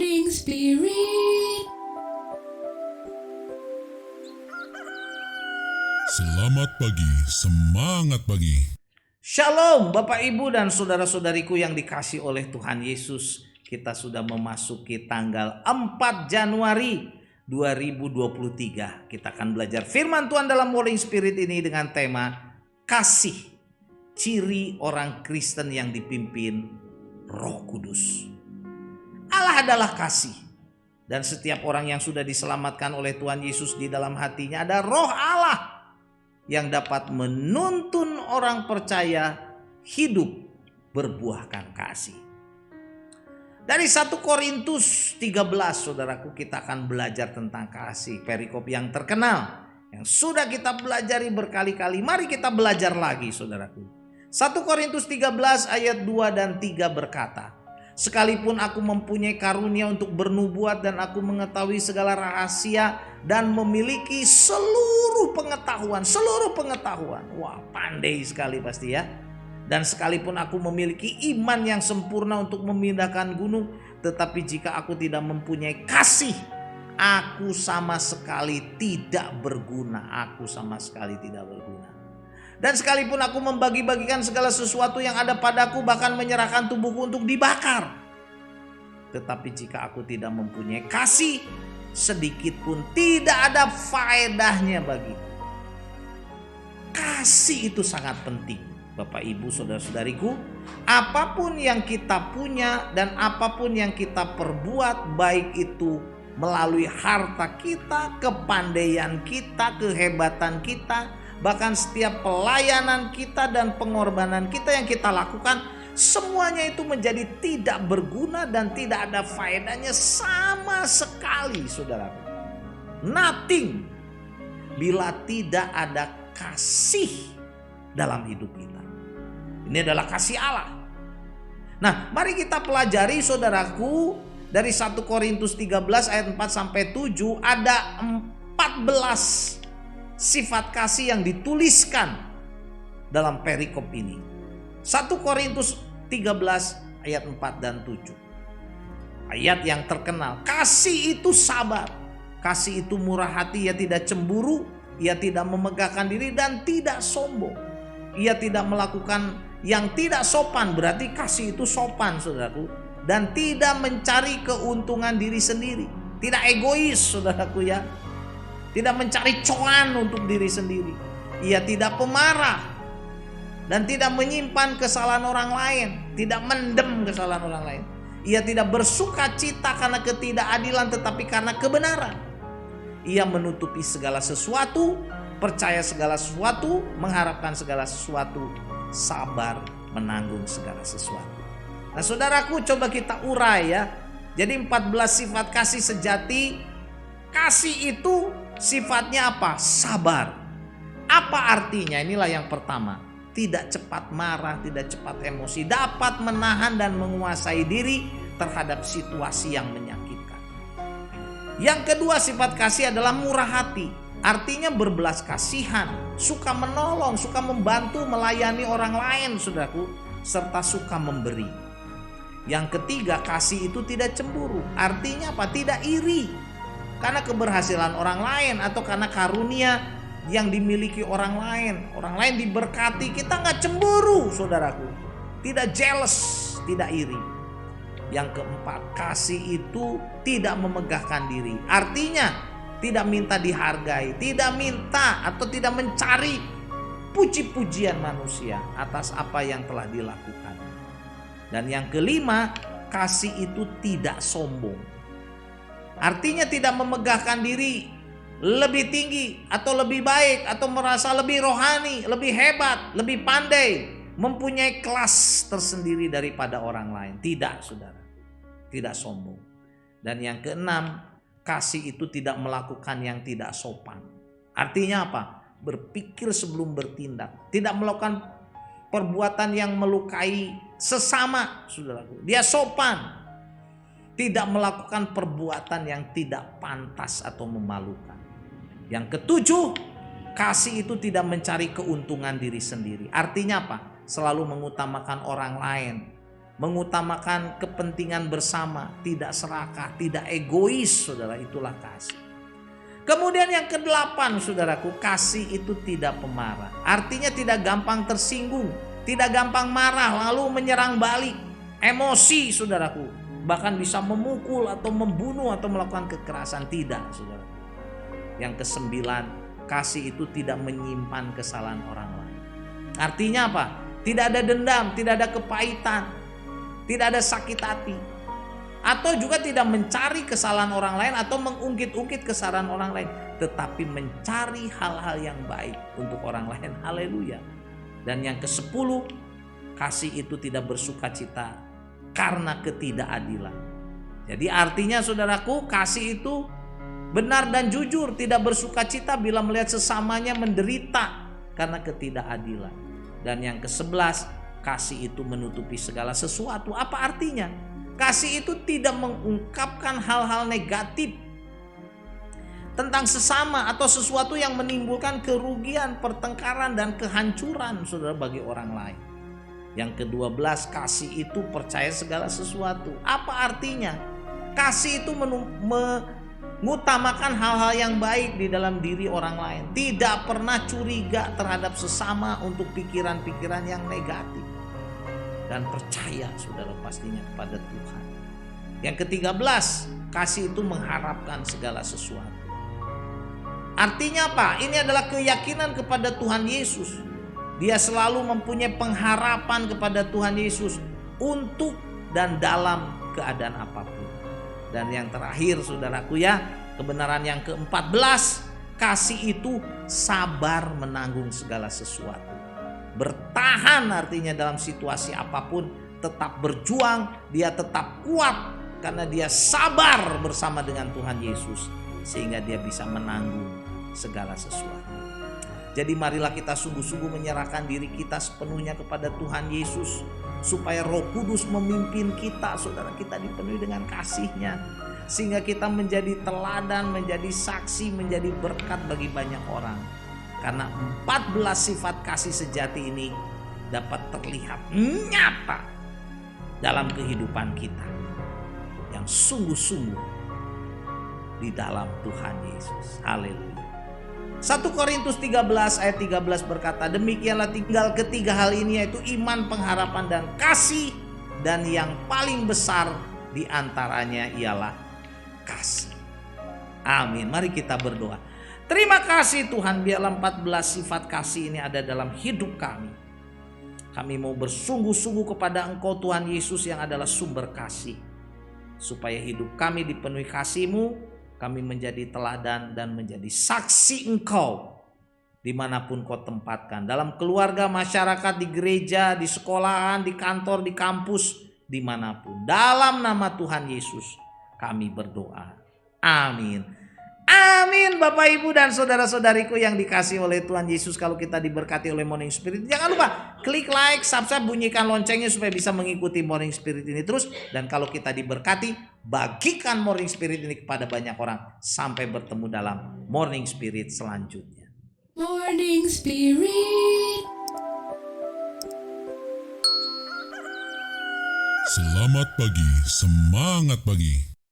Morning Spirit. Selamat pagi, semangat pagi. Shalom Bapak Ibu dan saudara-saudariku yang dikasih oleh Tuhan Yesus. Kita sudah memasuki tanggal 4 Januari 2023. Kita akan belajar firman Tuhan dalam Morning Spirit ini dengan tema kasih, ciri orang Kristen yang dipimpin Roh Kudus. Allah adalah kasih. Dan setiap orang yang sudah diselamatkan oleh Tuhan Yesus di dalam hatinya ada Roh Allah yang dapat menuntun orang percaya hidup berbuahkan kasih. Dari 1 Korintus 13, saudaraku, kita akan belajar tentang kasih. Perikop yang terkenal, yang sudah kita pelajari berkali-kali. Mari kita belajar lagi, saudaraku. 1 Korintus 13 ayat 2 dan 3 berkata, sekalipun aku mempunyai karunia untuk bernubuat dan aku mengetahui segala rahasia dan memiliki seluruh pengetahuan. Wah, pandai sekali pasti ya. Dan sekalipun aku memiliki iman yang sempurna untuk memindahkan gunung, tetapi jika aku tidak mempunyai kasih, aku sama sekali tidak berguna. Dan sekalipun aku membagi-bagikan segala sesuatu yang ada padaku, bahkan menyerahkan tubuhku untuk dibakar, tetapi jika aku tidak mempunyai kasih, sedikit pun tidak ada faedahnya bagiku. Kasih itu sangat penting, Bapak Ibu, saudara-saudariku. Apapun yang kita punya dan apapun yang kita perbuat, baik itu melalui harta kita, kepandaian kita, kehebatan kita, bahkan setiap pelayanan kita dan pengorbanan kita yang kita lakukan, semuanya itu menjadi tidak berguna dan tidak ada faedahnya sama sekali, saudara. Nothing bila tidak ada kasih dalam hidup kita. Ini adalah kasih Allah. Nah, mari kita pelajari, saudaraku, dari 1 Korintus 13 ayat 4 sampai 7 ada 14 sifat kasih yang dituliskan dalam perikop ini. 1 Korintus 13 ayat 4 dan 7. Ayat yang terkenal. Kasih itu sabar. Kasih itu murah hati, ia tidak cemburu, ia tidak memegahkan diri dan tidak sombong. Ia tidak melakukan yang tidak sopan, berarti kasih itu sopan, saudaraku. Dan tidak mencari keuntungan diri sendiri. Tidak egois, saudaraku ya. Tidak mencari cuan untuk diri sendiri. Ia tidak pemarah dan tidak menyimpan kesalahan orang lain, tidak mendem kesalahan orang lain. Ia tidak bersuka cita karena ketidakadilan, tetapi karena kebenaran. Ia menutupi segala sesuatu, percaya segala sesuatu, mengharapkan segala sesuatu, sabar menanggung segala sesuatu. Nah, saudaraku, coba kita urai ya. Jadi 14 sifat kasih sejati. Kasih itu sifatnya apa? Sabar. Apa artinya? Inilah yang pertama. Tidak cepat marah, tidak cepat emosi, dapat menahan dan menguasai diri terhadap situasi yang menyakitkan. Yang kedua, sifat kasih adalah murah hati. Artinya berbelas kasihan, suka menolong, suka membantu, melayani orang lain, saudaraku, serta suka memberi. Yang ketiga, kasih itu tidak cemburu. Artinya apa? Tidak iri karena keberhasilan orang lain atau karena karunia yang dimiliki orang lain. Orang lain diberkati, kita nggak cemburu, saudaraku. Tidak jealous, tidak iri. Yang keempat, kasih itu tidak memegahkan diri. Artinya tidak minta dihargai, tidak minta atau tidak mencari puji-pujian manusia atas apa yang telah dilakukan. Dan yang kelima, kasih itu tidak sombong. Artinya tidak memegahkan diri lebih tinggi atau lebih baik atau merasa lebih rohani, lebih hebat, lebih pandai, mempunyai kelas tersendiri daripada orang lain. Tidak, saudara. Tidak sombong. Dan yang keenam, kasih itu tidak melakukan yang tidak sopan. Artinya apa? Berpikir sebelum bertindak. Tidak melakukan perbuatan yang melukai sesama, saudaraku. Dia sopan. Tidak melakukan perbuatan yang tidak pantas atau memalukan. Yang ketujuh, kasih itu tidak mencari keuntungan diri sendiri. Artinya apa? Selalu mengutamakan orang lain. mengutamakan kepentingan bersama, tidak serakah, tidak egois, saudara, itulah kasih. Kemudian yang ke-8, saudaraku, kasih itu tidak pemarah. Artinya tidak gampang tersinggung, tidak gampang marah lalu menyerang balik, emosi, saudaraku, bahkan bisa memukul atau membunuh atau melakukan kekerasan, tidak, saudara. Yang ke-9, kasih itu tidak menyimpan kesalahan orang lain. Artinya apa? Tidak ada dendam, tidak ada kepahitan, tidak ada sakit hati, atau juga tidak mencari kesalahan orang lain atau mengungkit-ungkit kesalahan orang lain, tetapi mencari hal-hal yang baik untuk orang lain. Haleluya. Dan yang ke-10, kasih itu tidak bersukacita karena ketidakadilan. Jadi artinya, saudaraku, kasih itu benar dan jujur, tidak bersukacita bila melihat sesamanya menderita karena ketidakadilan. Dan yang ke-11, kasih itu menutupi segala sesuatu. Apa artinya? Kasih itu tidak mengungkapkan hal-hal negatif tentang sesama atau sesuatu yang menimbulkan kerugian, pertengkaran, dan kehancuran, saudara, bagi orang lain. Yang ke-12, kasih itu percaya segala sesuatu. Apa artinya? Kasih itu mengutamakan hal-hal yang baik di dalam diri orang lain. Tidak pernah curiga terhadap sesama untuk pikiran-pikiran yang negatif. Dan percaya, saudara, pastinya kepada Tuhan. Yang ke-13, kasih itu mengharapkan segala sesuatu. Artinya apa? Ini adalah keyakinan kepada Tuhan Yesus. Dia selalu mempunyai pengharapan kepada Tuhan Yesus untuk dan dalam keadaan apapun. Dan yang terakhir, saudaraku, ya, kebenaran yang ke-14, kasih itu sabar menanggung segala sesuatu. Bertahan artinya dalam situasi apapun, tetap berjuang, dia tetap kuat karena dia sabar bersama dengan Tuhan Yesus, sehingga dia bisa menanggung segala sesuatu. Jadi marilah kita sungguh-sungguh menyerahkan diri kita sepenuhnya kepada Tuhan Yesus, supaya Roh Kudus memimpin kita, saudara, kita dipenuhi dengan kasih-Nya, sehingga kita menjadi teladan, menjadi saksi, menjadi berkat bagi banyak orang. Karena 14 sifat kasih sejati ini dapat terlihat nyata dalam kehidupan kita yang sungguh-sungguh di dalam Tuhan Yesus. Haleluya. 1 Korintus 13 ayat 13 berkata, demikianlah tinggal ketiga hal ini, yaitu iman, pengharapan, dan kasih, dan yang paling besar di antaranya ialah kasih. Amin. Mari kita berdoa. Terima kasih Tuhan, biarlah 14 sifat kasih ini ada dalam hidup kami. Kami mau bersungguh-sungguh kepada Engkau Tuhan Yesus yang adalah sumber kasih. Supaya hidup kami dipenuhi kasih-Mu, kami menjadi teladan dan menjadi saksi Engkau dimanapun Kau tempatkan. Dalam keluarga, masyarakat, di gereja, di sekolahan, di kantor, di kampus, dimanapun. Dalam nama Tuhan Yesus kami berdoa. Amin. Amin. Bapak, Ibu, dan saudara-saudariku yang dikasihi oleh Tuhan Yesus, kalau kita diberkati oleh Morning Spirit, jangan lupa klik like, subscribe, bunyikan loncengnya supaya bisa mengikuti Morning Spirit ini terus. Dan kalau kita diberkati, bagikan Morning Spirit ini kepada banyak orang. Sampai bertemu dalam Morning Spirit selanjutnya. Morning Spirit. Selamat pagi, semangat pagi.